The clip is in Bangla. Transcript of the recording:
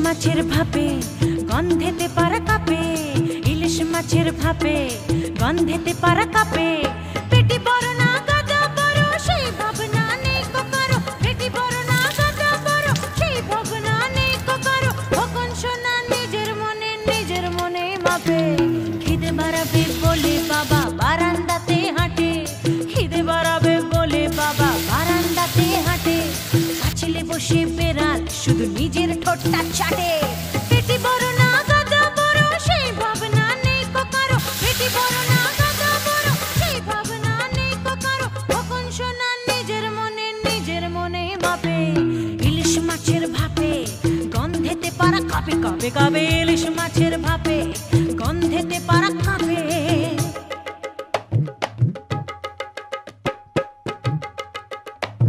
মাছের ভাপে গন্ধেতে পারা কাপে, ইলিশ মাছের ভাপে গন্ধেতে পারা কাপে। পেটি বড় না গাদা বড় সেই ভাবনা নেই কো কারো, পেটি বড় না গাদা বড় সেই ভাবনা নেই কো কারো। কখন শোনা নিজের মনে মাপে। খিদে বাড়াবে বলে বাবা বারান্দাতে হাঁটে, খিদে বাড়াবে বলে বাবা বারান্দাতে হাঁটে। পাঁচিলে বসে বেড়াল শুধু নিজের ঠোঁটটা চাটে। পেটি বড় না গাদা বড় সেই ভাবনা নেই কো কারো, পেটি বড় না গাদা বড় সেই ভাবনা নেই কো কারো। কখন শোনা নিজের মনে মাপে। ইলিশ মাছের ভাপে গন্ধেতে পারা কাঁপে কাঁপে কাঁপে, ইলিশ মাছের ভাপে গন্ধেতে পারা কাঁপে।